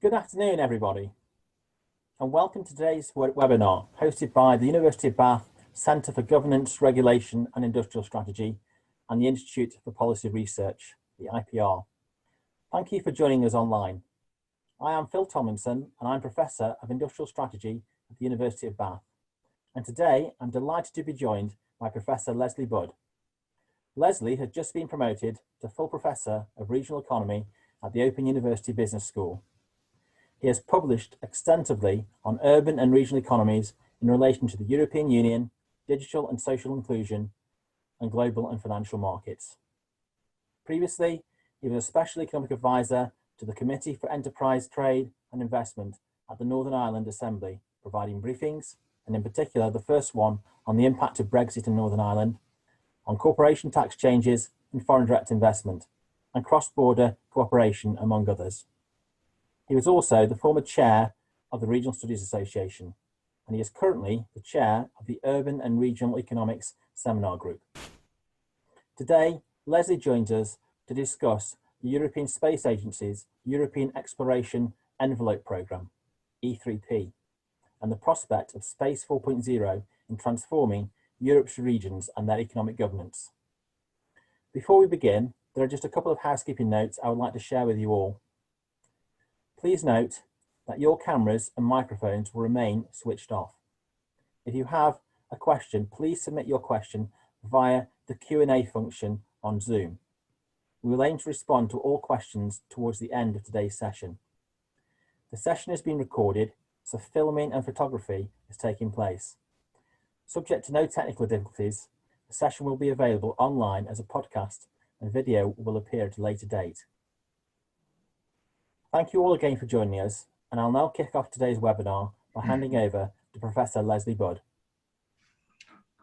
Good afternoon, everybody, and welcome to today's webinar hosted by the University of Bath Centre for Governance, Regulation and Industrial Strategy and the Institute for Policy Research, the IPR. Thank you for joining us online. I am Phil Tomlinson and I'm Professor of Industrial Strategy at the University of Bath. And today I'm delighted to be joined by Professor Leslie Budd. Leslie has just been promoted to full Professor of Regional Economy at the Open University Business School. He has published extensively on urban and regional economies in relation to the European Union, digital and social inclusion, and global and financial markets. Previously, he was a Special Economic Advisor to the Committee for Enterprise, Trade and Investment at the Northern Ireland Assembly, providing briefings, and in particular the first one on the impact of Brexit in Northern Ireland, on corporation tax changes and foreign direct investment, and cross-border cooperation, among others. He was also the former chair of the Regional Studies Association, and he is currently the chair of the Urban and Regional Economics Seminar Group. Today, Leslie joins us to discuss the European Space Agency's European Exploration Envelope Programme, E3P, and the prospect of Space 4.0 in transforming Europe's regions and their economic governance. Before we begin, there are just a couple of housekeeping notes I would like to share with you all. Please note that your cameras and microphones will remain switched off. If you have a question, please submit your question via the Q&A function on Zoom. We will aim to respond to all questions towards the end of today's session. The session has been recorded, so filming and photography is taking place. Subject to no technical difficulties, the session will be available online as a podcast and video will appear at a later date. Thank you all again for joining us, and I'll now kick off today's webinar by handing over to Professor Leslie Budd.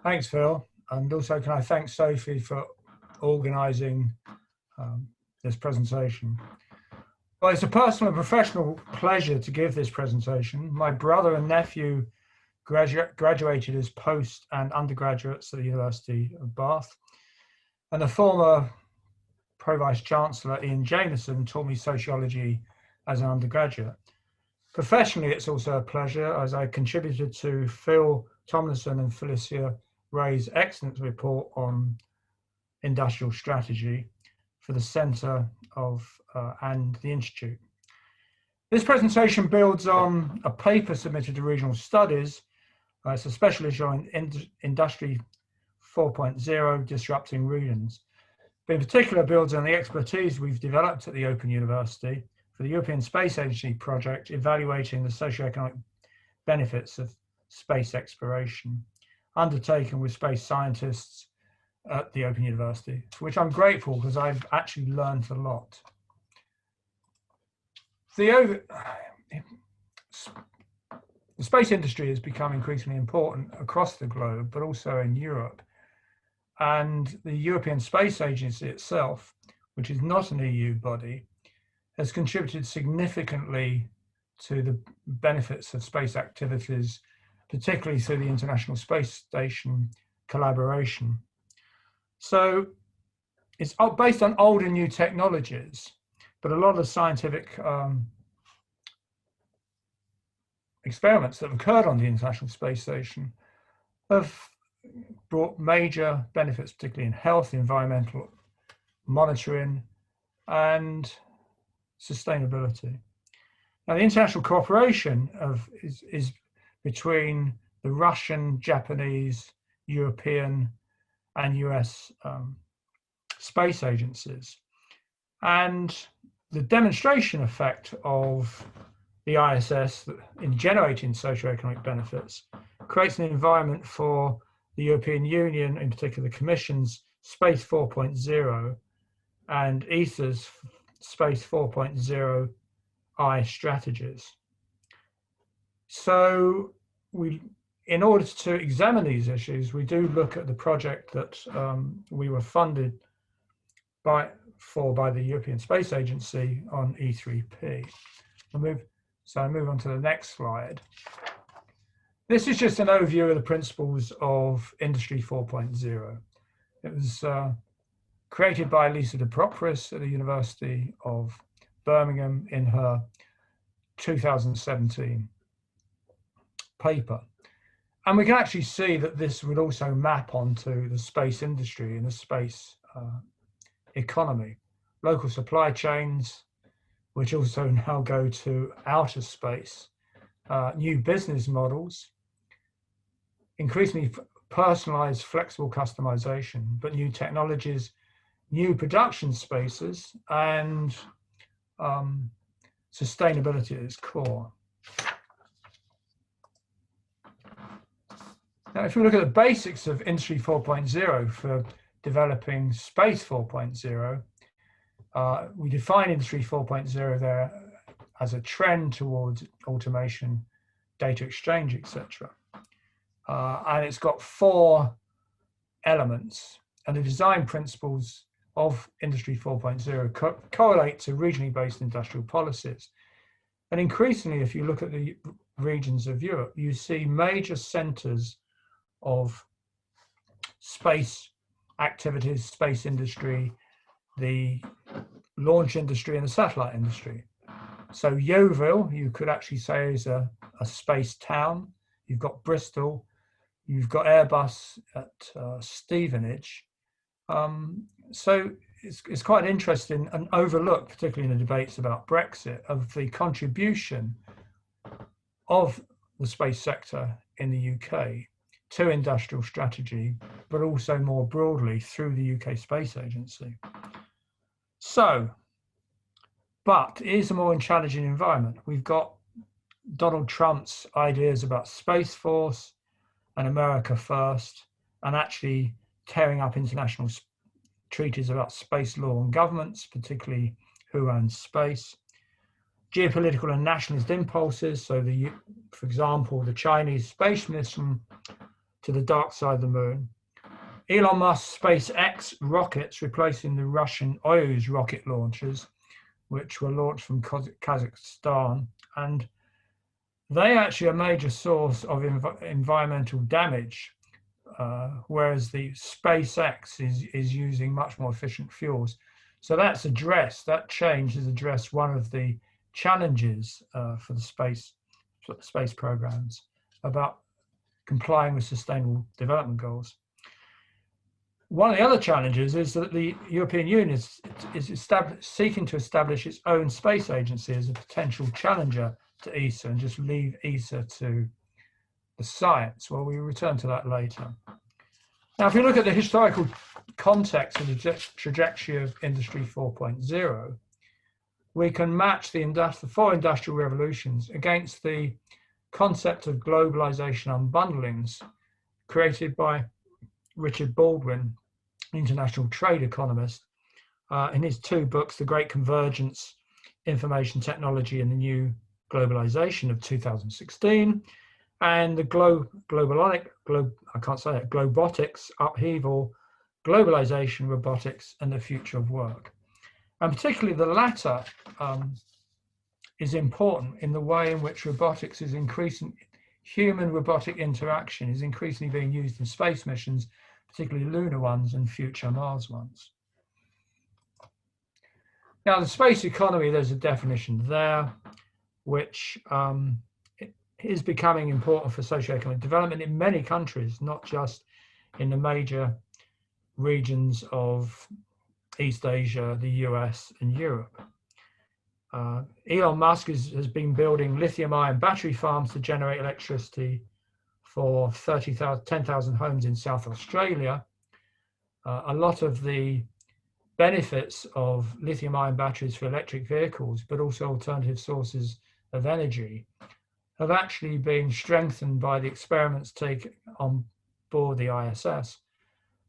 Thanks, Phil. And also can I thank Sophie for organising this presentation. Well, it's a personal and professional pleasure to give this presentation. My brother and nephew graduated as post and undergraduates at the University of Bath, and the former Pro-Vice Chancellor Ian Jamieson taught me sociology as an undergraduate. Professionally, it's also a pleasure as I contributed to Phil Tomlinson and Felicia Ray's excellent report on industrial strategy for the Centre and the Institute. This presentation builds on a paper submitted to Regional Studies. It's a special issue on Industry 4.0, Disrupting Regions. But in particular, builds on the expertise we've developed at the Open University for the European Space Agency project, evaluating the socio-economic benefits of space exploration, undertaken with space scientists at the Open University, for which I'm grateful because I've actually learned a lot. The space industry has become increasingly important across the globe, but also in Europe. And the European Space Agency itself, which is not an EU body, has contributed significantly to the benefits of space activities, particularly through the International Space Station collaboration. So it's based on old and new technologies, but a lot of scientific experiments that have occurred on the International Space Station have brought major benefits, particularly in health, environmental monitoring, and sustainability. Now, the international cooperation is between the Russian, Japanese, European, and US space agencies. And the demonstration effect of the ISS in generating socioeconomic benefits creates an environment for the European Union, in particular the Commission's Space 4.0 and ESA's Space 4.0 I strategies. So in order to examine these issues, we do look at the project that we were funded by the European Space Agency on E3P. I move on to the next slide. This is just an overview of the principles of Industry 4.0. It was created by Lisa de Propris at the University of Birmingham in her 2017 paper. And we can actually see that this would also map onto the space industry and the space economy. Local supply chains, which also now go to outer space, new business models, increasingly personalized, flexible customization, but new technologies, new production spaces, and sustainability at its core. Now, if we look at the basics of Industry 4.0 for developing Space 4.0, we define Industry 4.0 there as a trend towards automation, data exchange, etc. And it's got 4 elements, and the design principles of Industry 4.0 correlate to regionally based industrial policies. And increasingly, if you look at the regions of Europe, you see major centers of space activities, space industry, the launch industry and the satellite industry. So Yeovil, you could actually say, is a space town. You've got Bristol, you've got Airbus at Stevenage. So it's quite interesting and overlooked, particularly in the debates about Brexit, of the contribution of the space sector in the UK to industrial strategy, but also more broadly through the UK Space Agency. So, but it is a more challenging environment. We've got Donald Trump's ideas about Space Force and America First, and actually tearing up international treaties about space law and governments, particularly who owns space. Geopolitical and nationalist impulses, so for example, the Chinese space mission to the dark side of the moon. Elon Musk's SpaceX rockets replacing the Russian Soyuz rocket launchers, which were launched from Kazakhstan, and they actually are a major source of environmental damage, whereas the SpaceX is using much more efficient fuels. So that's addressed, that change has addressed one of the challenges for the space programs about complying with sustainable development goals. One of the other challenges is that the European Union is seeking to establish its own space agency as a potential challenger to ESA and just leave ESA to the science. Well, we return to that later. Now, if you look at the historical context of the trajectory of Industry 4.0, we can match the 4 industrial revolutions against the concept of globalization unbundlings created by Richard Baldwin, international trade economist, in his 2 books, The Great Convergence, Information Technology and the New Globalization of 2016, and the Globotics, Upheaval, Globalization, Robotics and the Future of Work. And particularly the latter is important in the way in which robotics is increasing, human robotic interaction is increasingly being used in space missions, particularly lunar ones and future Mars ones. Now, the space economy, there's a definition there, which is becoming important for socioeconomic development in many countries, not just in the major regions of East Asia, the US and Europe. Elon Musk has been building lithium-ion battery farms to generate electricity for 10,000 homes in South Australia. A lot of the benefits of lithium-ion batteries for electric vehicles, but also alternative sources of energy, have actually been strengthened by the experiments taken on board the ISS,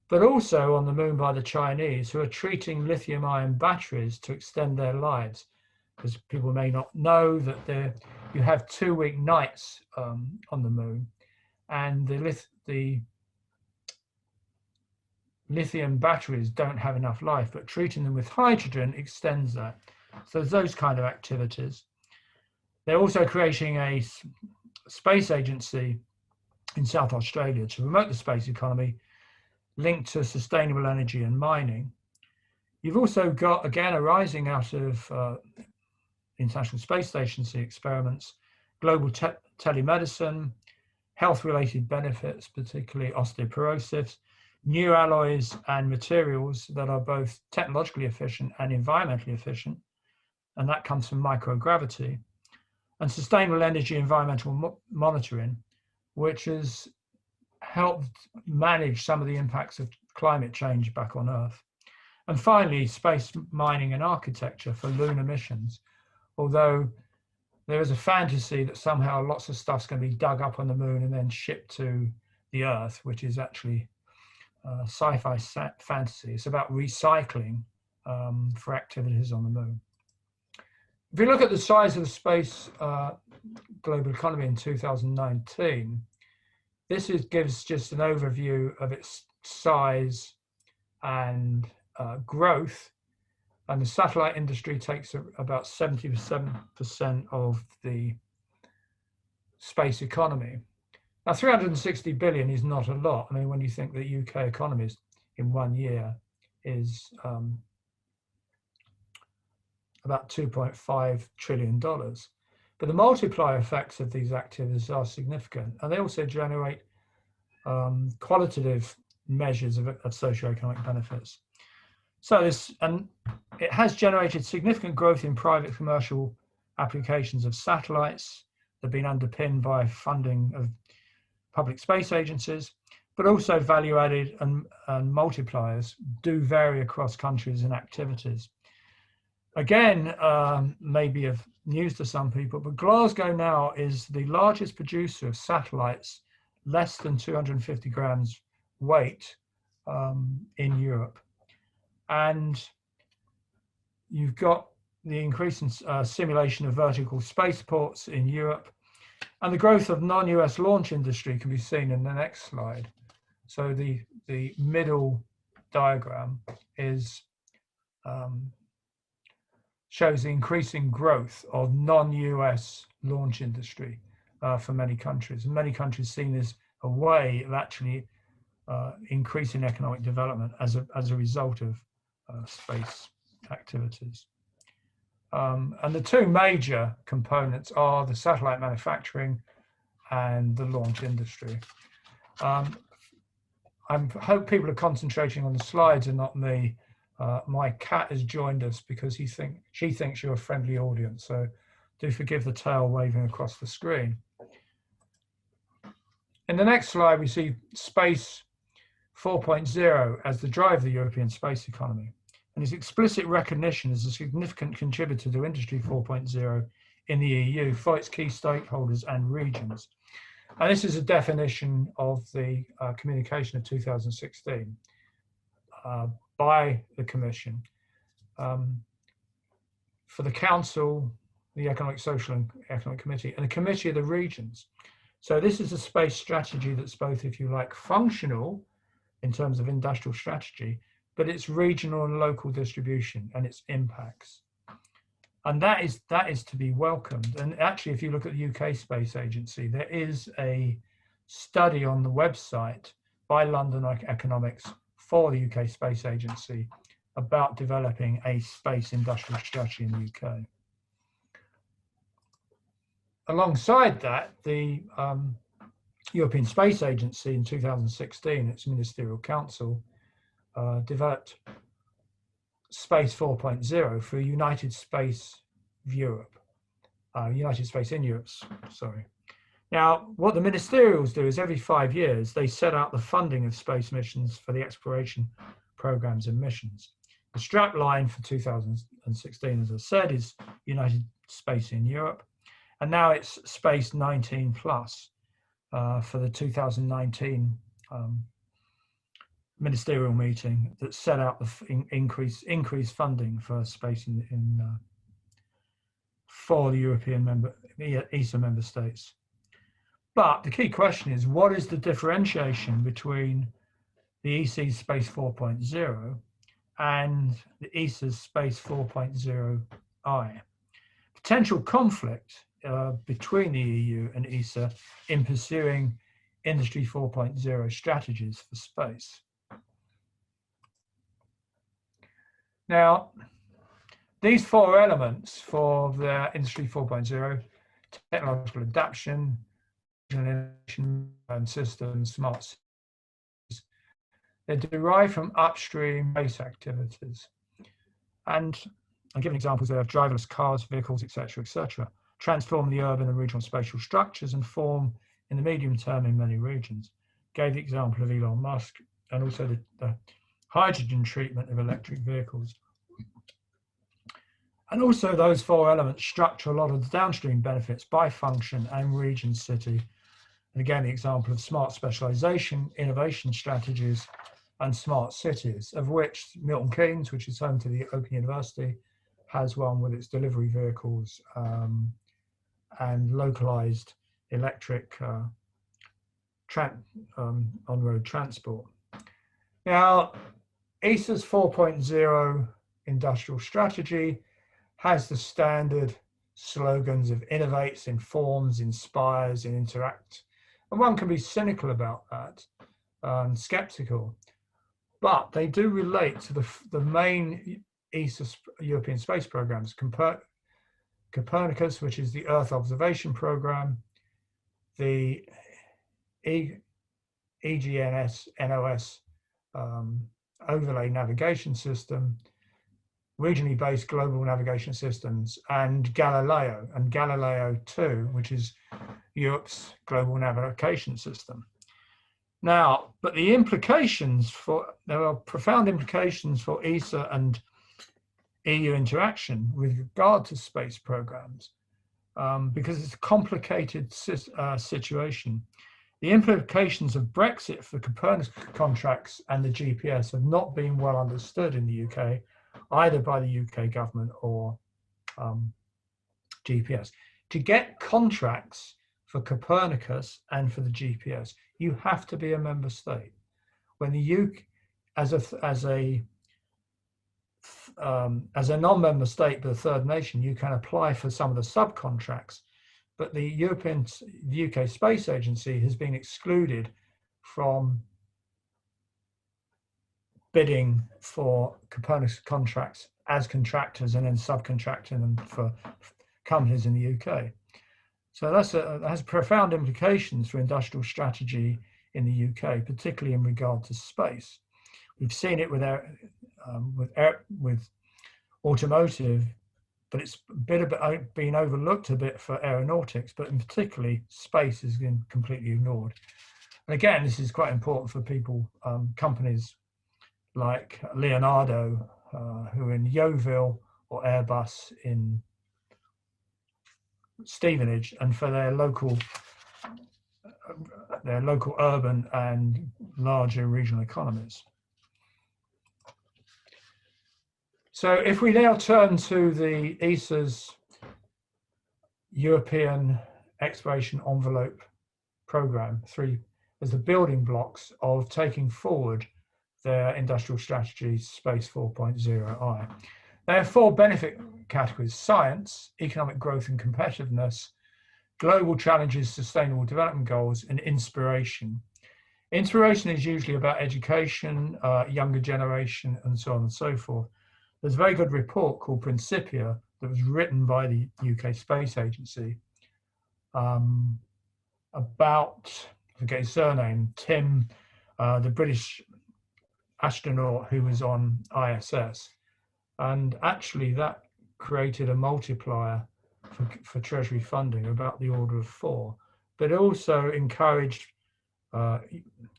but also on the moon by the Chinese, who are treating lithium-ion batteries to extend their lives. Because people may not know that you have 2-week nights on the moon, and the lithium batteries don't have enough life, but treating them with hydrogen extends that. So there's those kind of activities. They're also creating a space agency in South Australia to promote the space economy linked to sustainable energy and mining. You've also got, again, arising out of International Space Agency experiments, global telemedicine, health-related benefits, particularly osteoporosis, new alloys and materials that are both technologically efficient and environmentally efficient, and that comes from microgravity, and sustainable energy environmental monitoring, which has helped manage some of the impacts of climate change back on Earth. And finally, space mining and architecture for lunar missions, although there is a fantasy that somehow lots of stuff's going to be dug up on the moon and then shipped to the Earth, which is actually sci-fi fantasy. It's about recycling for activities on the moon. If you look at the size of the space global economy in 2019, this gives just an overview of its size and growth. And the satellite industry takes about 77% of the space economy. Now, 360 billion is not a lot. I mean, when you think that UK economies in 1 year is about $2.5 trillion. But the multiplier effects of these activities are significant. And they also generate qualitative measures of socioeconomic benefits. So it has generated significant growth in private commercial applications of satellites that have been underpinned by funding of public space agencies, but also value added and multipliers do vary across countries and activities. Again, maybe of news to some people, but Glasgow now is the largest producer of satellites less than 250 grams weight in Europe. And you've got the increase in simulation of vertical spaceports in Europe, and the growth of non-US launch industry can be seen in the next slide. So the middle diagram is shows the increasing growth of non-US launch industry for many countries. And many countries seen as a way of actually increasing economic development as a result of space activities. And the two major components are the satellite manufacturing and the launch industry. I hope people are concentrating on the slides and not me. My cat has joined us because she thinks you're a friendly audience, so do forgive the tail waving across the screen. In the next slide, we see Space 4.0 as the drive of the European space economy, and its explicit recognition as a significant contributor to Industry 4.0 in the EU for its key stakeholders and regions. And this is a definition of the communication of 2016 by the Commission for the Council, the Economic, Social and Economic Committee, and the Committee of the Regions. So this is a space strategy that's both, if you like, functional in terms of industrial strategy, but it's regional and local distribution and its impacts. And that is to be welcomed. And actually, if you look at the UK Space Agency, there is a study on the website by London Economics for the UK Space Agency about developing a space industrial strategy in the UK. Alongside that, the European Space Agency in 2016, its Ministerial Council, developed Space 4.0 for United Space of Europe, United Space in Europe, sorry. Now, what the ministerials do is every 5 years, they set out the funding of space missions for the exploration programs and missions. The strap line for 2016, as I said, is United Space in Europe. And now it's Space 19 plus for the 2019 ministerial meeting that set out the increased funding for space for the European ESA member states. But the key question is, what is the differentiation between the EC's Space 4.0 and the ESA's Space 4.0i? Potential conflict between the EU and ESA in pursuing Industry 4.0 strategies for space. Now, these four elements for the Industry 4.0, technological adaptation, innovation and systems, smart cities, they're derived from upstream base activities. And I'm giving examples there of driverless cars, vehicles, etc., transform the urban and regional spatial structures and form in the medium term in many regions. Gave the example of Elon Musk and also the hydrogen treatment of electric vehicles. And also those four elements structure a lot of the downstream benefits by function and region city. And again, the example of smart specialization, innovation strategies, and smart cities, of which Milton Keynes, which is home to the Open University, has one with its delivery vehicles and localized electric on-road transport. Now, ESA's 4.0 industrial strategy has the standard slogans of innovates, informs, inspires, and interacts. And one can be cynical about that and skeptical, but they do relate to the main ESA European space programs, Copernicus, which is the Earth observation program, the EGNOS overlay navigation system, regionally based global navigation systems, and Galileo 2, which is Europe's global navigation system. Now, but the implications there are profound implications for ESA and EU interaction with regard to space programs, because it's a complicated situation. The implications of Brexit for Copernicus contracts and the GPS have not been well understood in the UK, either by the UK government or GPS. To get contracts for Copernicus and for the GPS, you have to be a member state. When the UK, as a non-member state but a third nation, you can apply for some of the subcontracts, but the UK Space Agency has been excluded from bidding for Copernicus contracts as contractors and then subcontracting them for companies in the UK. So that has profound implications for industrial strategy in the UK, particularly in regard to space. We've seen it with automotive, but it's been overlooked a bit for aeronautics, but in particularly space has been completely ignored. And again, this is quite important for people, companies like Leonardo, who are in Yeovil, or Airbus in Stevenage, and for their local urban and larger regional economies. So if we now turn to the ESA's European Exploration Envelope Programme, as the building blocks of taking forward their industrial strategy, Space 4.0i. They have four benefit categories: science, economic growth and competitiveness, global challenges, sustainable development goals, and inspiration. Inspiration is usually about education, younger generation, and so on and so forth. There's a very good report called Principia that was written by the UK Space Agency about, I forget his surname, Tim, the British astronaut who was on ISS. And actually that created a multiplier for Treasury funding, about the order of 4. But it also encouraged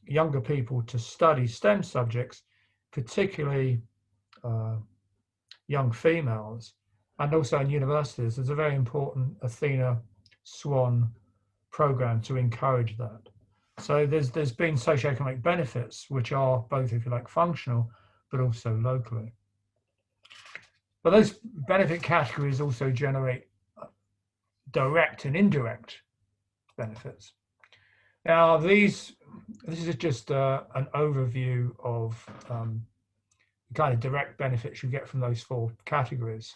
younger people to study STEM subjects, particularly young females, and also in universities. There's a very important Athena Swan program to encourage that. So there's been socioeconomic benefits, which are both, if you like, functional, but also locally. But those benefit categories also generate direct and indirect benefits. Now, this is just an overview of the kind of direct benefits you get from those 4 categories.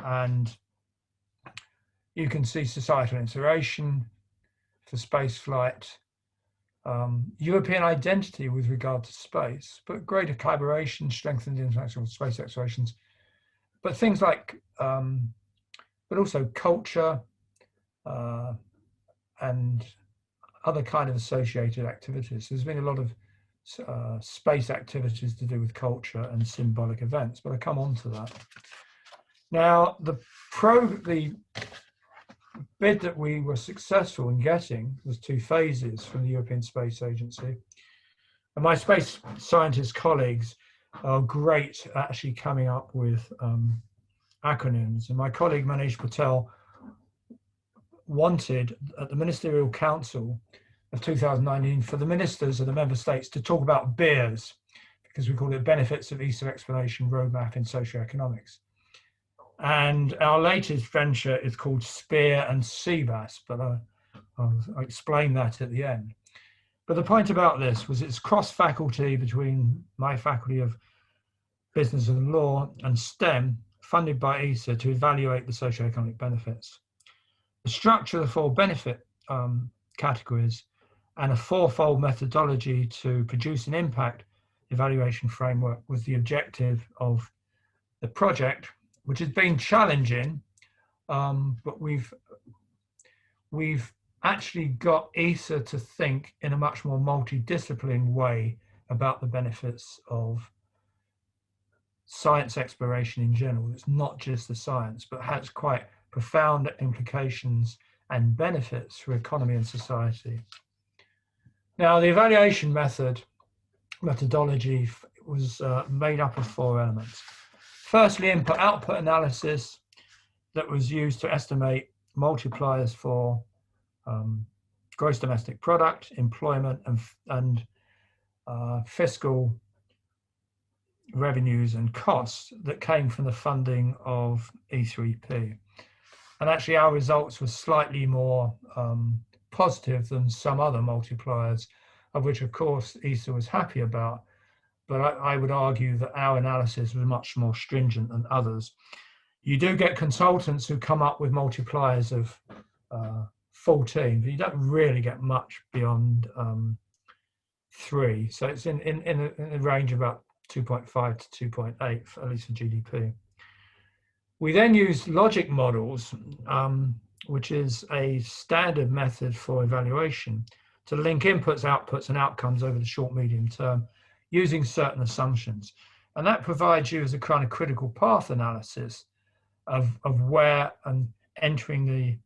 And you can see societal integration for space flight, European identity with regard to space, but greater collaboration, strengthened international space explorations, but things like, but also culture and other kind of associated activities. There's been a lot of space activities to do with culture and symbolic events, but I come on to that. Now, the bid that we were successful in getting was 2 phases from the European Space Agency. And my space scientist colleagues are great at actually coming up with acronyms. And my colleague Manish Patel wanted at the Ministerial Council of 2019 for the ministers of the member states to talk about BEARS, because we call it Benefits of ESA Explanation Roadmap in Socioeconomics. And our latest venture is called SPEAR and CBAS, but I'll explain that at the end. But the point about this was it's cross-faculty between my faculty of Business and Law and STEM, funded by ESA to evaluate the socioeconomic benefits. The structure of the 4 benefit categories and a 4-fold methodology to produce an impact evaluation framework was the objective of the project, which has been challenging, but we've actually got ESA to think in a much more multidisciplinary way about the benefits of science exploration in general. It's not just the science, but has quite profound implications and benefits for economy and society. Now, the evaluation methodology was made up of 4 elements. Firstly, input-output analysis that was used to estimate multipliers for gross domestic product, employment, and fiscal revenues and costs that came from the funding of E3P. And actually our results were slightly more positive than some other multipliers, of which of course ESA was happy about, but I would argue that our analysis was much more stringent than others. You do get consultants who come up with multipliers of 14, but you don't really get much beyond 3. So it's in a range of about 2.5 to 2.8, at least for GDP. We then use logic models, which is a standard method for evaluation, to link inputs, outputs, and outcomes over the short, medium term using certain assumptions. And that provides you as a kind of critical path analysis of where and entering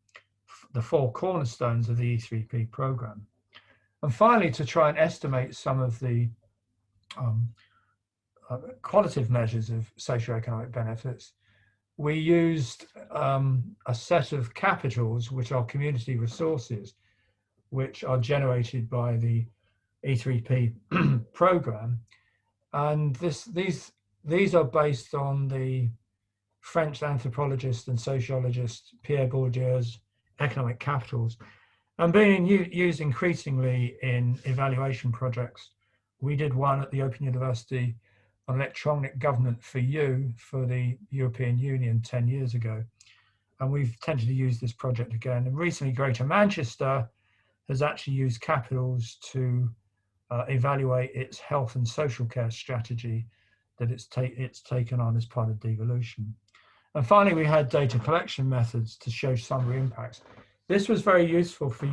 the 4 cornerstones of the E3P program. And finally, to try and estimate some of the qualitative measures of socioeconomic benefits, we used a set of capitals, which are community resources, which are generated by the E3P program. And these are based on the French anthropologist and sociologist Pierre Bourdieu's economic capitals, and being used increasingly in evaluation projects. We did one at the Open University on electronic government for you for the European Union 10 years ago. And we've tended to use this project again. And recently, Greater Manchester has actually used capitals to evaluate its health and social care strategy that it's taken on as part of devolution. And finally, we had data collection methods to show summary impacts. This was very useful for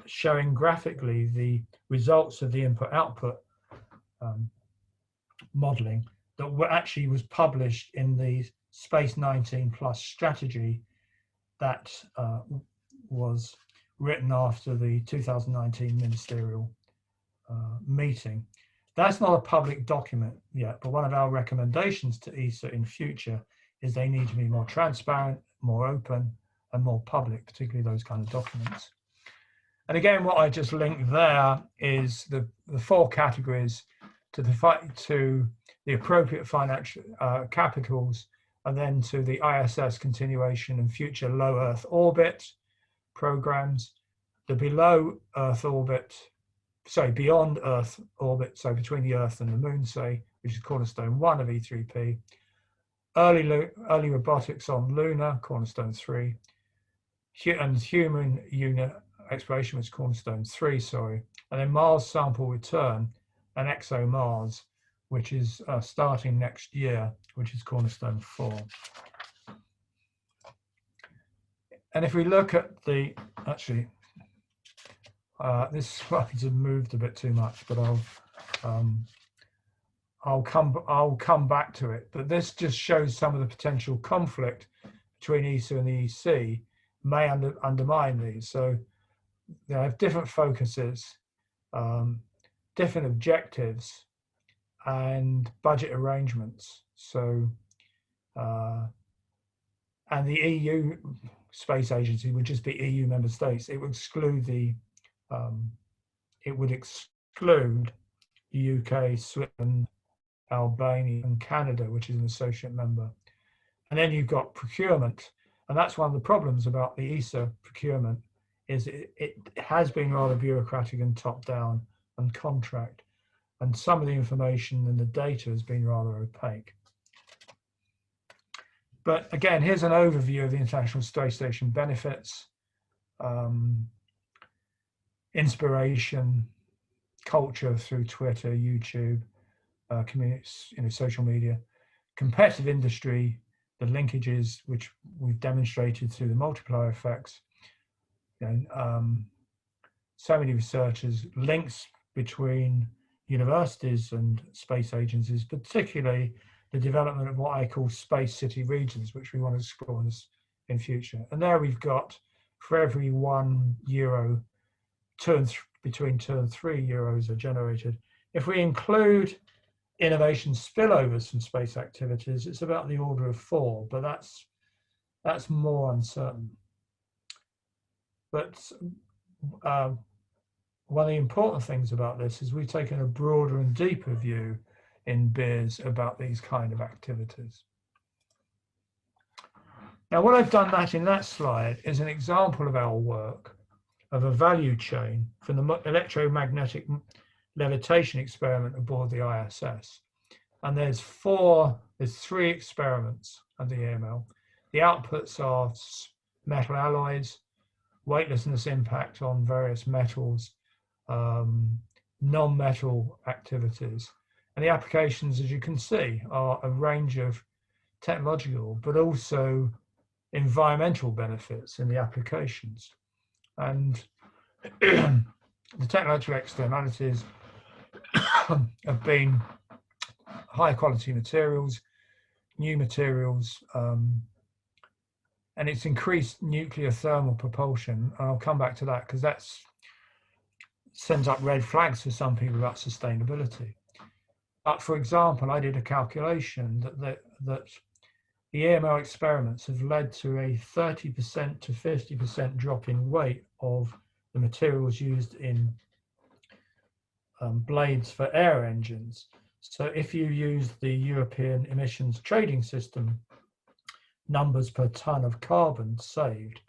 showing graphically the results of the input-output modeling that actually was published in the Space 19 Plus strategy that was written after the 2019 ministerial meeting. That's not a public document yet, but one of our recommendations to ESA in future is they need to be more transparent, more open, and more public, particularly those kind of documents. And again, what I just linked there is the 4 categories to the appropriate financial capitals, and then to the ISS continuation and future low Earth orbit programs, the beyond Earth orbit, so between the Earth and the Moon, say, which is cornerstone 1 of E3P, early robotics on Luna, cornerstone 3, and human unit exploration, which is cornerstone 3, sorry, and then Mars sample return and ExoMars, which is starting next year, which is cornerstone 4. And if we look at the, actually, this slides have moved a bit too much, but I'll come back to it. But this just shows some of the potential conflict between ESA and the EC may undermine these. So they have different focuses, different objectives, and budget arrangements. So, and the EU Space Agency would just be EU member states. It would exclude the UK, Switzerland, Albania, and Canada, which is an associate member. And then you've got procurement, and that's one of the problems about the ESA procurement, is it has been rather bureaucratic and top-down and contract, and some of the information and the data has been rather opaque. But again, here's an overview of the International Space Station benefits, inspiration, culture through Twitter, YouTube, communities, social media, competitive industry, the linkages which we've demonstrated through the multiplier effects, so many researchers, links between universities and space agencies, particularly the development of what I call space city regions, which we want to explore in future. And there we've got, for every €1, between 2 and 3 euros are generated. If we include innovation spillovers from space activities, it's about the order of 4, but that's more uncertain. But one of the important things about this is we've taken a broader and deeper view in BEARS about these kind of activities. Now, what I've done in that slide is an example of our work of a value chain from the electromagnetic levitation experiment aboard the ISS. And there's 3 experiments of the EML. The outputs are metal alloys, weightlessness impact on various metals, non-metal activities. And the applications, as you can see, are a range of technological, but also environmental benefits in the applications. And the technological externalities have been high quality materials, new materials, and it's increased nuclear thermal propulsion. And I'll come back to that because that sends up red flags for some people about sustainability. But for example, I did a calculation that the EML experiments have led to a 30% to 50% drop in weight of the materials used in blades for air engines. So if you use the European emissions trading system, numbers per ton of carbon saved,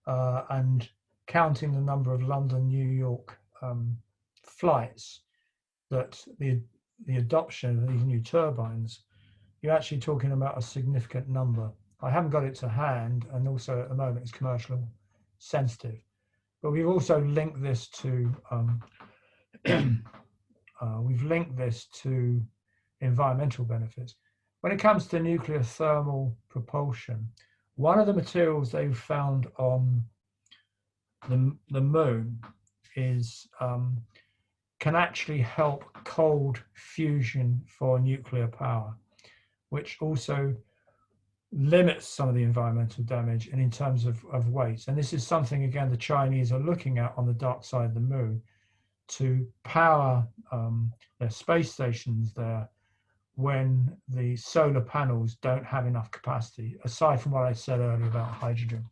and counting the number of London, New York flights, that the adoption of these new turbines, you're actually talking about a significant number. I haven't got it to hand, and also at the moment it's commercial sensitive. But we've also linked this to environmental benefits. When it comes to nuclear thermal propulsion, one of the materials they've found on the moon is can actually help cold fusion for nuclear power, which also limits some of the environmental damage and in terms of weight. And this is something, again, the Chinese are looking at on the dark side of the moon to power their space stations there when the solar panels don't have enough capacity, aside from what I said earlier about hydrogen.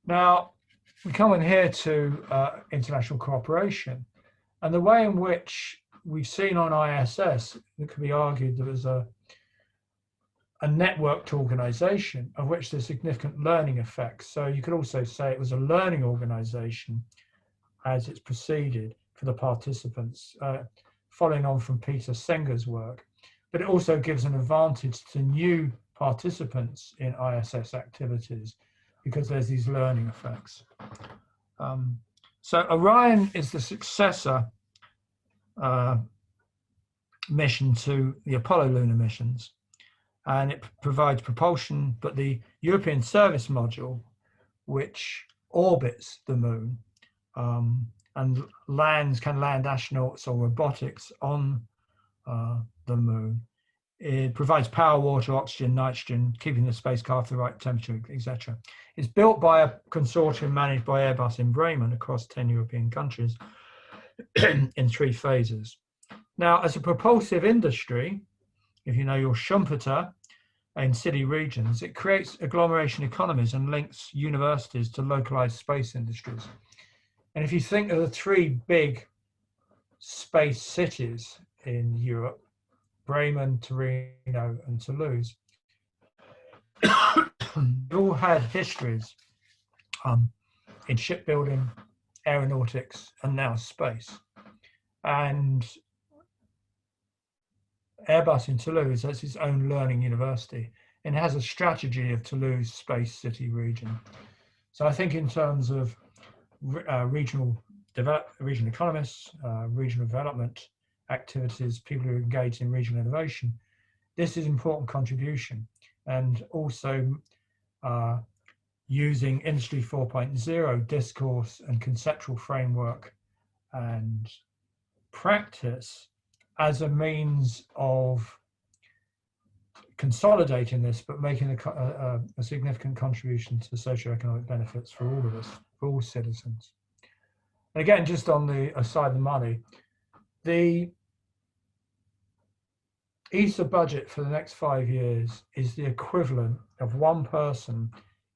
Now, we come in here to international cooperation, and the way in which we've seen on ISS, it could be argued there was a networked organization of which there's significant learning effects. So you could also say it was a learning organization as it's proceeded for the participants, following on from Peter Senger's work. But it also gives an advantage to new participants in ISS activities because there's these learning effects. So Orion is the successor, mission to the Apollo lunar missions, and it provides propulsion. But the European Service Module, which orbits the moon and can land astronauts or robotics on the moon, it provides power, water, oxygen, nitrogen, keeping the spacecraft the right temperature, etc. It's built by a consortium managed by Airbus in Bremen across 10 European countries in 3 phases. Now, as a propulsive industry, if you know your Schumpeter in city regions, it creates agglomeration economies and links universities to localized space industries. And if you think of the 3 big space cities in Europe, Bremen, Torino, and Toulouse, they all had histories in shipbuilding, aeronautics, and now space. And Airbus in Toulouse has its own learning university and has a strategy of Toulouse Space City region. So I think in terms of regional economists, regional development activities, people who are engaged in regional innovation, this is an important contribution. And also using Industry 4.0 discourse and conceptual framework and practice as a means of consolidating this, but making a significant contribution to socioeconomic benefits for all of us, for all citizens. And again, just on the aside of the money, the ESA budget for the next 5 years is the equivalent of one person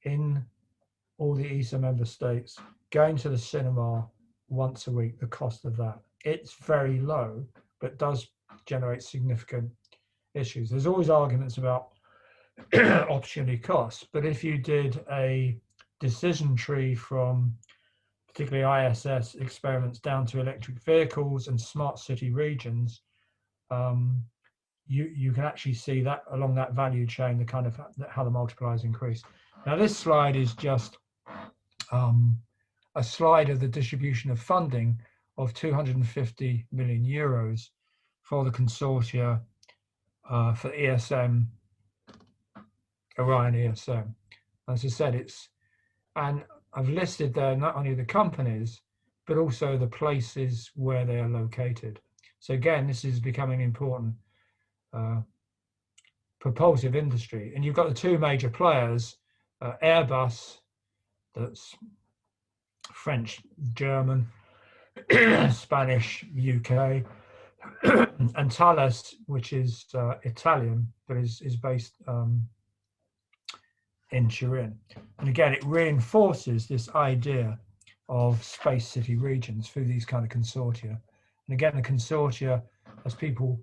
in all the ESA member states going to the cinema once a week, the cost of that. It's very low, but does generate significant issues. There's always arguments about opportunity costs, but if you did a decision tree from particularly ISS experiments down to electric vehicles and smart city regions, you can actually see that along that value chain, the kind of how the multipliers increase. Now, this slide is just a slide of the distribution of funding of 250 million euros for the consortia for ESM, Orion ESM. As I said, and I've listed there not only the companies, but also the places where they are located. So again, this is becoming important propulsive industry. And you've got the 2 major players, Airbus, that's French, German, Spanish, UK, and Thales, which is Italian, but is based in Turin. And again, it reinforces this idea of space city regions through these kind of consortia. And again, the consortia, as people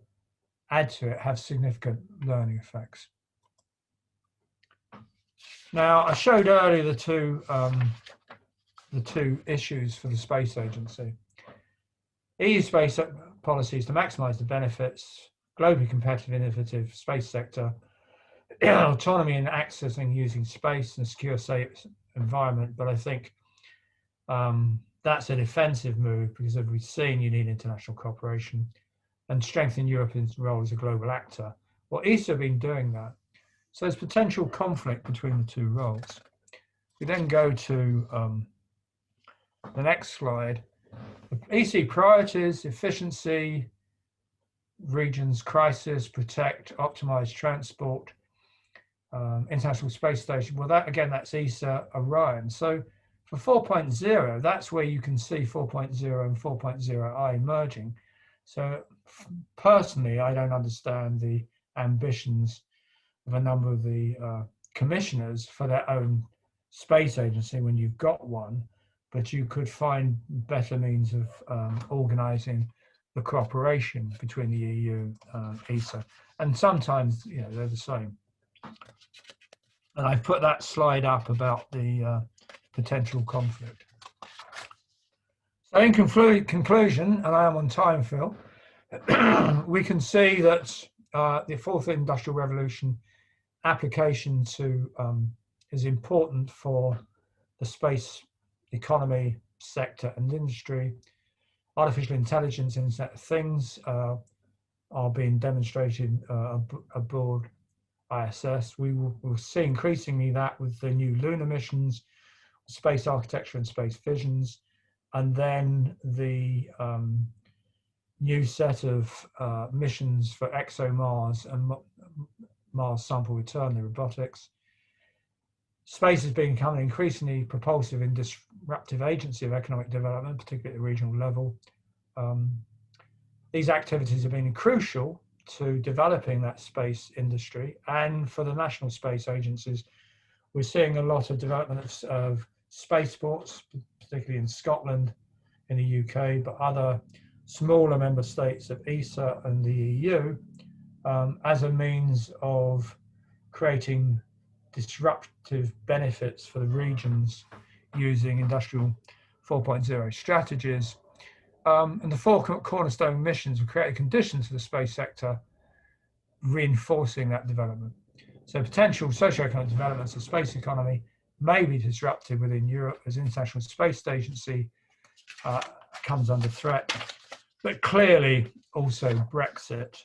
add to it, have significant learning effects. Now, I showed earlier the two issues for the space agency. EU space policies to maximize the benefits, globally competitive, innovative space sector, autonomy in accessing using space and secure, safe environment. But I think that's a defensive move because, as we've seen, you need international cooperation and strengthen Europe's role as a global actor. Well, ESA have been doing that. So there's potential conflict between the 2 roles. We then go to the next slide. EC priorities: efficiency, regions, crisis, protect, optimize transport, International Space Station. Well, that again, that's ESA Orion. So for 4.0, that's where you can see 4.0 and 4.0i merging. So personally, I don't understand the ambitions of a number of the commissioners for their own space agency when you've got one, but you could find better means of organizing the cooperation between the EU and ESA. And sometimes, they're the same. And I've put that slide up about the potential conflict. So in conclusion, and I am on time, Phil, we can see that the 4th Industrial Revolution application is important for the space economy sector and industry. Artificial intelligence, Internet of Things, are being demonstrated aboard ISS. We'll see increasingly that with the new lunar missions, space architecture and space visions, and then the new set of missions for ExoMars and Mars sample return, the robotics. Space is becoming an increasingly propulsive and disruptive agency of economic development, particularly at the regional level. These activities have been crucial to developing that space industry, and for the national space agencies, we're seeing a lot of development of spaceports, particularly in Scotland, in the UK, but other smaller member states of ESA and the EU, as a means of creating disruptive benefits for the regions using Industrial 4.0 strategies. And the four cornerstone missions will create conditions for the space sector, reinforcing that development. So potential socioeconomic developments of space economy may be disrupted within Europe as the International Space Agency comes under threat, but clearly also Brexit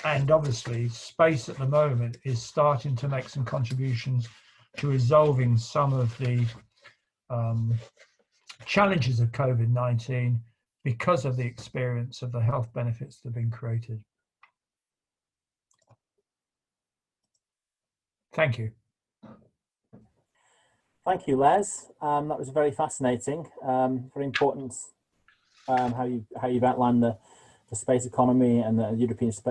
and obviously space at the moment is starting to make some contributions to resolving some of the challenges of COVID-19 because of the experience of the health benefits that have been created. Thank you. Thank you, Les. That was very fascinating, very important how you've outlined the space economy and the activities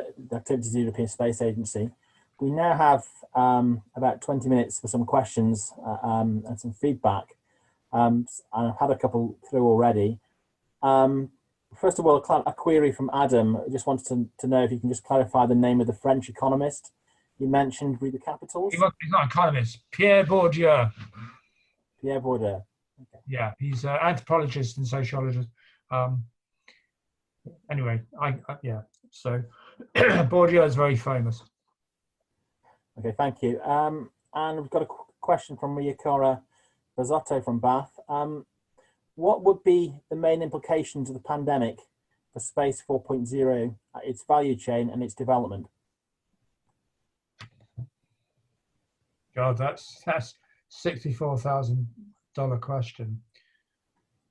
of the European Space Agency. We now have about 20 minutes for some questions and some feedback. And I've had a couple through already. First of all, a query from Adam. I just wanted to know if you can just clarify the name of the French economist you mentioned, read the capitals. He's not an economist, Pierre Bourdieu. Pierre Bourdieu. Okay. Yeah, he's an anthropologist and sociologist. Anyway, yeah, so Bourdieu is very famous. Okay, thank you. And we've got a question from Riakora Risotto from Bath. What would be the main implications of the pandemic for Space 4.0, its value chain and its development? God, that's $64,000 question.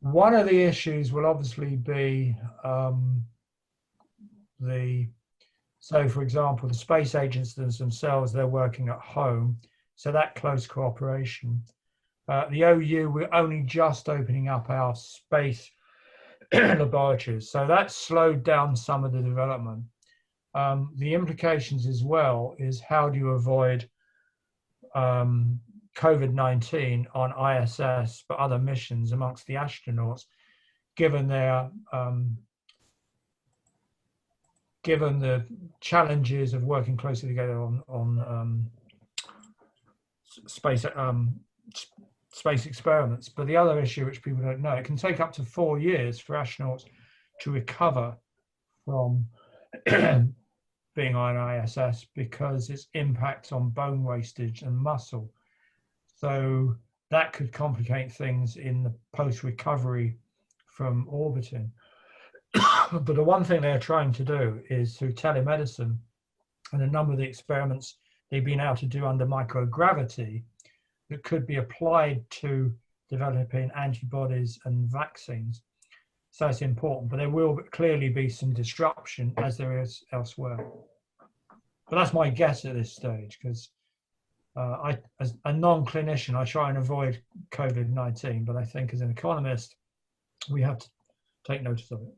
One of the issues will obviously be so for example, the space agencies themselves, they're working at home, so that close cooperation. The OU, we're only just opening up our space laboratories, so that slowed down some of the development. The implications as well is how do you avoid COVID-19 on ISS but other missions amongst the astronauts, given their given the challenges of working closely together on space experiments. But the other issue, which people don't know, it can take up to 4 years for astronauts to recover from being on ISS because its impacts on bone wastage and muscle. So that could complicate things in the post-recovery from orbiting. But the one thing they're trying to do is through telemedicine and a number of the experiments they've been able to do under microgravity that could be applied to developing antibodies and vaccines. So it's important, but there will clearly be some disruption as there is elsewhere. But that's my guess at this stage, because as a non-clinician, I try and avoid COVID-19, but I think as an economist, we have to take notice of it.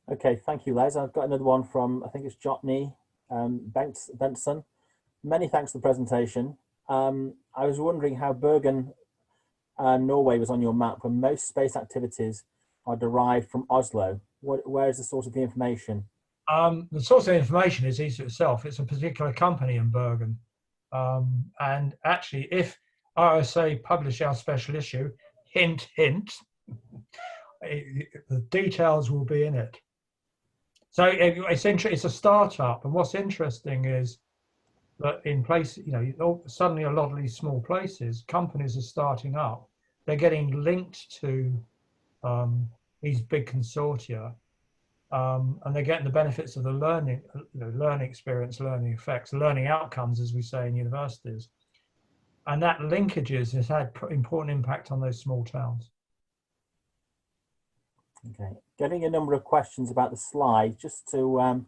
Okay, thank you, Les. I've got another one from, I think it's Jotny Benson. Many thanks for the presentation. I was wondering how Bergen, Norway was on your map when most space activities are derived from Oslo. Where is the source of the information? The source of information is ESA itself. It's a particular company in Bergen. And actually, if RSA publish our special issue, hint, hint, the details will be in it. So it's a startup, and what's interesting is that in places, suddenly a lot of these small places, companies are starting up. They're getting linked to these big consortia, and they're getting the benefits of the learning, learning experience, learning effects, learning outcomes, as we say in universities. And that linkages has had important impact on those small towns. Okay, getting a number of questions about the slide, just to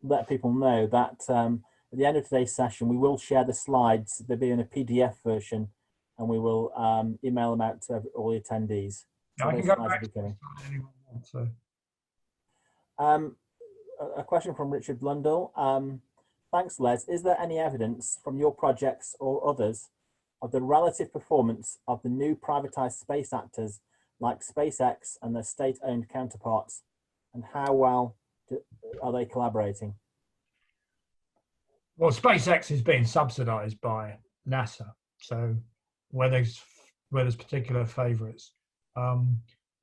let people know that at the end of today's session, we will share the slides. They'll be in a PDF version, and we will email them out to all the attendees. So I can go back to anyone wants, so. A question from Richard Blundell. Thanks, Les. Is there any evidence from your projects or others of the relative performance of the new privatized space actors like SpaceX and their state-owned counterparts, and how well are they collaborating? Well, SpaceX is being subsidized by NASA, so where there's particular favorites.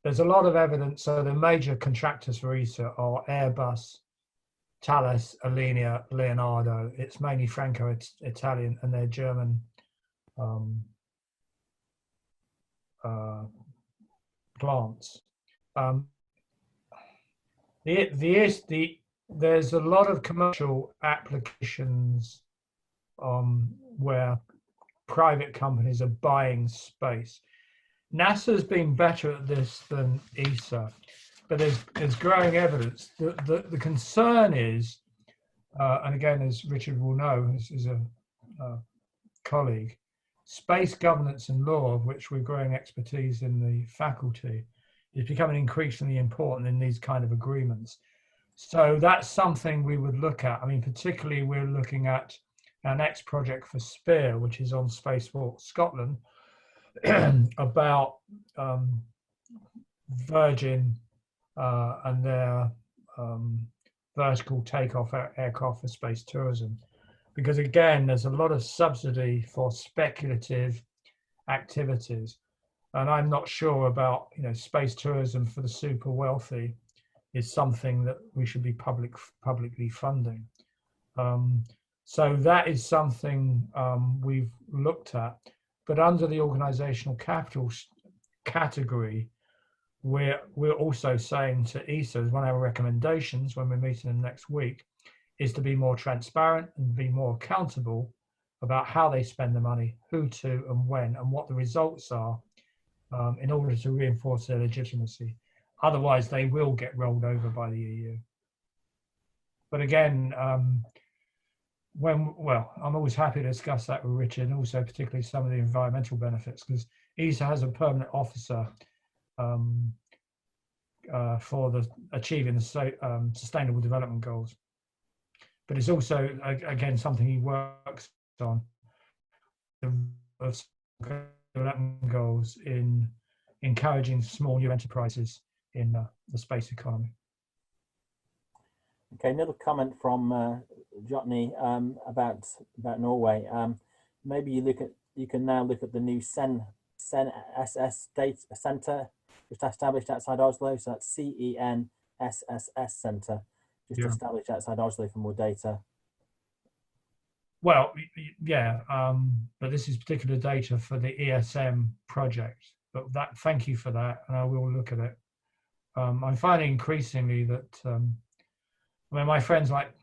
There's a lot of evidence. So the major contractors for ESA are Airbus, Thales, Alenia, Leonardo. It's mainly Franco-Italian, and they're German plants. There's a lot of commercial applications where private companies are buying space. NASA's been better at this than ESA, but there's growing evidence. The concern is, and again, as Richard will know, as a colleague, space governance and law, of which we're growing expertise in the faculty, is becoming increasingly important in these kind of agreements. So that's something we would look at. I mean, particularly we're looking at our next project for SPEAR, which is on Spacewalk Scotland, about Virgin and their vertical takeoff aircraft for space tourism. Because again, there's a lot of subsidy for speculative activities. And I'm not sure about, space tourism for the super wealthy is something that we should be publicly funding. So that is something we've looked at. But under the organizational capital category, we're also saying to ESA, one of our recommendations when we're meeting them next week, is to be more transparent and be more accountable about how they spend the money, who to and when, and what the results are, in order to reinforce their legitimacy. Otherwise, they will get rolled over by the EU. But again, I'm always happy to discuss that with Richard, and also particularly some of the environmental benefits, because ESA has a permanent officer for achieving the sustainable development goals. But it's also, again, something he works on, the development goals in encouraging small new enterprises in the space economy. Okay, another comment from Jotny about Norway. Maybe you can now look at the new CEN SS data center just established outside Oslo. So that's CEN-SSS center just established outside Oslo for more data. Well, yeah, but this is particular data for the ESM project. But thank you for that, and I will look at it. I'm finding increasingly that my friends like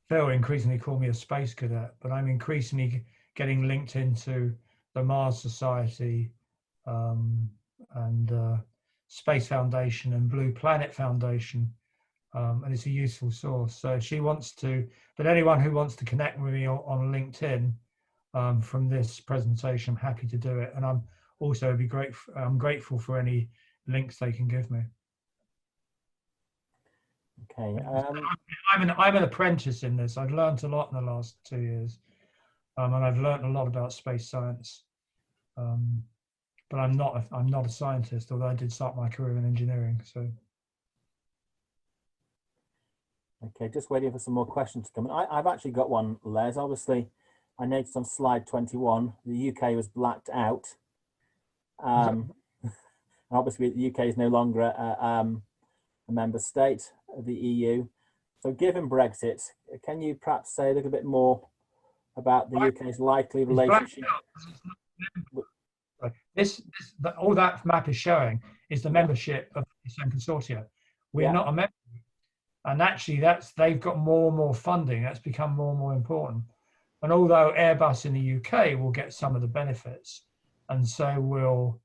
Phil increasingly call me a space cadet, but I'm increasingly getting linked into the Mars Society and Space Foundation and Blue Planet Foundation, and it's a useful source. So she wants to, but anyone who wants to connect with me on LinkedIn from this presentation, I'm happy to do it. And I'm also I'm grateful for any links they can give me. Okay. I'm an apprentice in this. I've learned a lot in the last 2 years, and I've learned a lot about space science. But I'm not a scientist, although I did start my career in engineering. So. Okay, just waiting for some more questions to come in. I've actually got one, Les. Obviously, I noticed on slide 21, the UK was blacked out. Obviously, the UK is no longer a member state of the EU. So given Brexit, can you perhaps say a little bit more about the UK's likely relationship? So all that map is showing is the membership of the ESAM consortia. We're Yeah. not a member, and actually they've got more and more funding. That's become more and more important. And although Airbus in the UK will get some of the benefits, and so will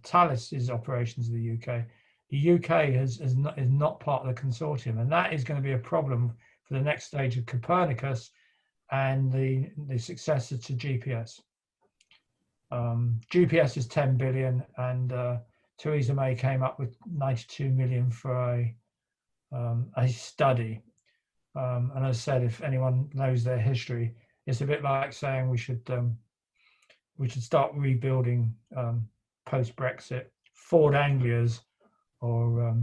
Thales' operations in the UK, the UK is not part of the consortium, and that is going to be a problem for the next stage of Copernicus and the successor to GPS. GPS is 10 billion, and Theresa May came up with 92 million for a study. And as I said, if anyone knows their history, it's a bit like saying we should start rebuilding post Brexit Ford Anglias, or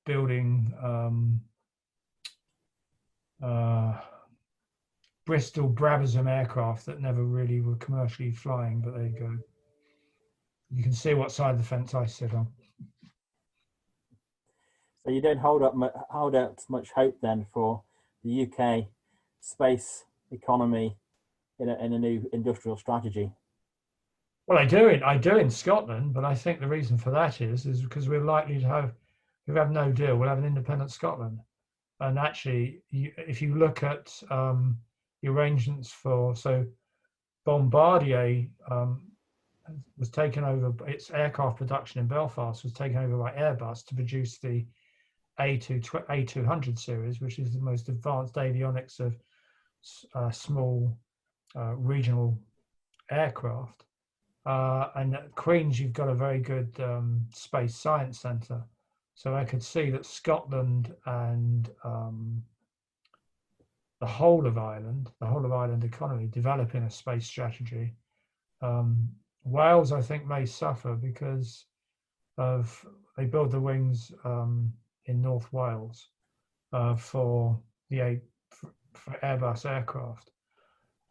building Bristol Brabazon aircraft that never really were commercially flying, but there you go. You can see what side of the fence I sit on. So you don't hold out much hope then for the UK space economy in a new industrial strategy? Well, I do in Scotland, but I think the reason for that is because we're likely to have, if we have no deal, we'll have an independent Scotland. And actually, if you look at the arrangements so Bombardier was taken over, its aircraft production in Belfast was taken over by Airbus to produce the A200 series, which is the most advanced avionics of small regional aircraft. And at Queen's, you've got a very good space science centre. So I could see that Scotland and the whole of Ireland economy developing a space strategy. Wales, I think, may suffer because they build the wings in North Wales for Airbus aircraft,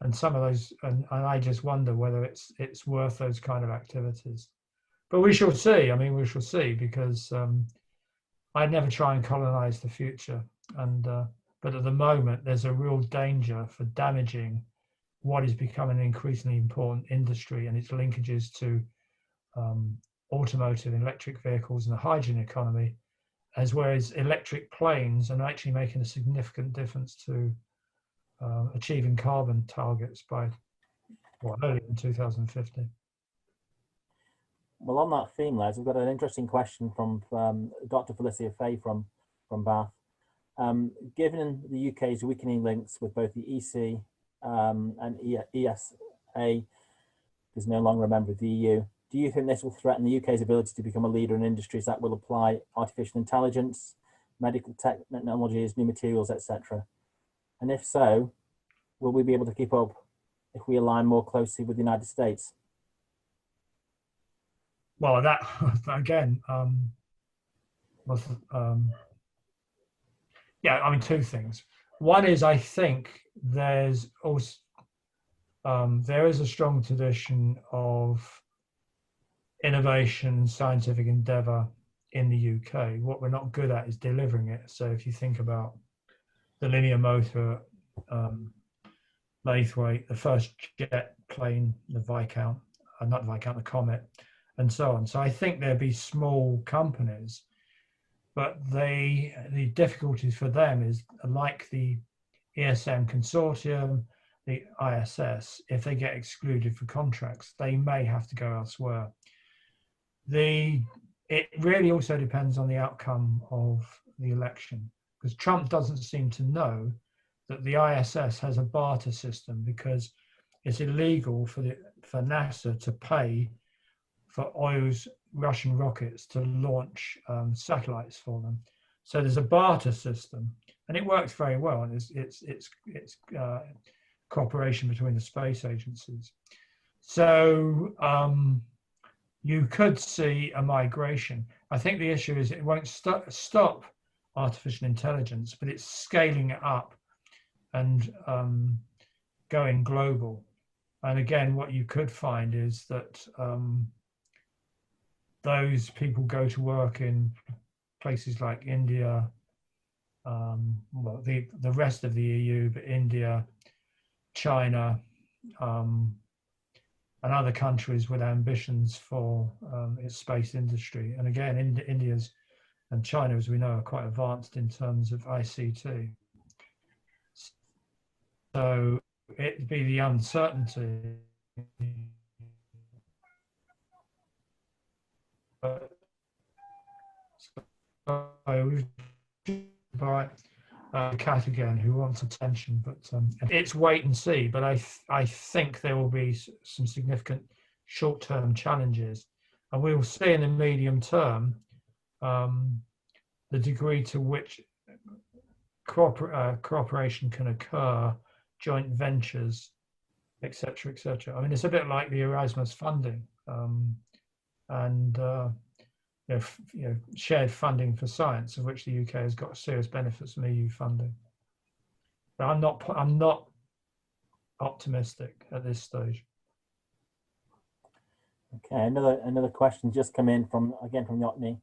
and some of those, and I just wonder whether it's worth those kind of activities. But we shall see. I mean, we shall see, because I'd never try and colonize the future, and but at the moment there's a real danger for damaging what is becoming an increasingly important industry and its linkages to automotive and electric vehicles and the hydrogen economy, as whereas electric planes are actually making a significant difference to achieving carbon targets by early in 2050. Well, on that theme, Les, we've got an interesting question from Dr. Felicia Fay from Bath. Given the UK's weakening links with both the EC and ESA is no longer a member of the EU, do you think this will threaten the UK's ability to become a leader in industries that will apply artificial intelligence, medical technologies, new materials, etc.? And if so, will we be able to keep up if we align more closely with the United States? Well, that again, yeah, I mean, two things. One is, I think there's also there is a strong tradition of innovation, scientific endeavor in the UK. What we're not good at is delivering it. So if you think about the linear motor, Lathwaite, the first jet plane, the Viscount, not the Viscount, the Comet, and so on. So I think there'd be small companies, but the difficulties for them is, like the ESM consortium, the ISS, if they get excluded for contracts, they may have to go elsewhere. It really also depends on the outcome of the election, because Trump doesn't seem to know that the ISS has a barter system, because it's illegal for NASA to pay for oil's Russian rockets to launch satellites for them. So there's a barter system, and it works very well. And it's cooperation between the space agencies. So you could see a migration. I think the issue is it won't stop artificial intelligence, but it's scaling it up and going global. And again, what you could find is that those people go to work in places like India, well, the rest of the EU, but India, China, and other countries with ambitions for its space industry. And again, India's and China, as we know, are quite advanced in terms of ICT. So it'd be the uncertainty. By Cat again, who wants attention, but it's wait and see. But I think there will be some significant short-term challenges, and we will see in the medium term the degree to which cooperation can occur, joint ventures, etc., etc. I mean, it's a bit like the Erasmus funding and shared funding for science, of which the UK has got serious benefits from EU funding. But I'm not optimistic at this stage. Okay, another question just come in from Yotney.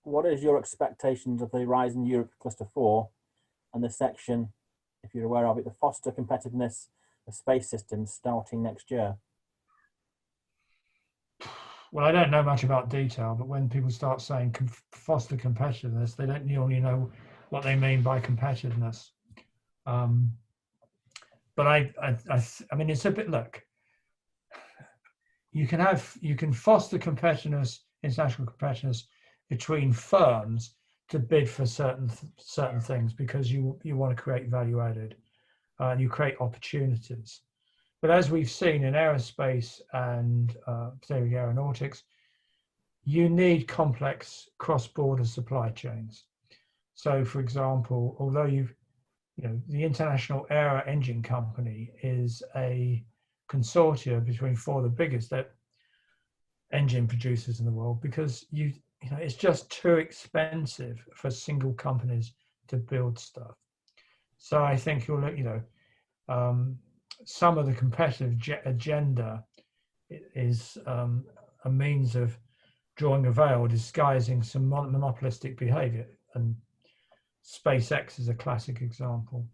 What is your expectations of the Horizon Europe Cluster 4 and the section, if you're aware of it, the foster competitiveness of space systems starting next year? Well, I don't know much about detail, but when people start saying foster competitiveness, they don't normally know what they mean by competitiveness. But I mean, it's a bit, look, you can foster competitiveness, international competitiveness between firms to bid for certain things because you want to create value added and you create opportunities. But as we've seen in aerospace and particularly aeronautics, you need complex cross-border supply chains. So, for example, although the International Aero Engine Company is a consortia between 4 of the biggest engine producers in the world, because it's just too expensive for single companies to build stuff. So I think some of the competitive agenda is a means of drawing a veil, disguising some monopolistic behavior, and SpaceX is a classic example.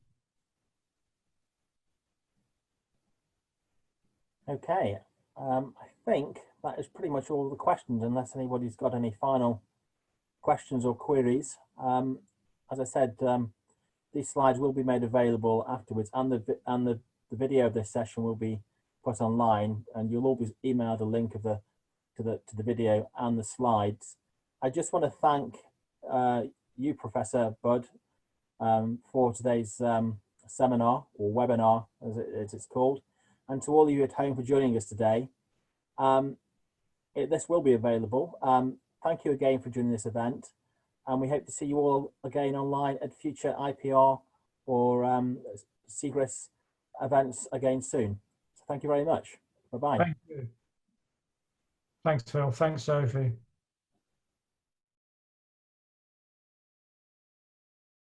Okay, I think that is pretty much all the questions, unless anybody's got any final questions or queries. As I said, these slides will be made available afterwards, and the video of this session will be put online, and you'll all be emailed a link of to the video and the slides. I just want to thank you, Professor Budd, for today's seminar or webinar, as it's called, and to all of you at home for joining us today. This will be available. Thank you again for joining this event, and we hope to see you all again online at future IPR or CGRIS events again soon. So thank you very much. Bye-bye. Thank you. Thanks, Phil. Thanks, Sophie.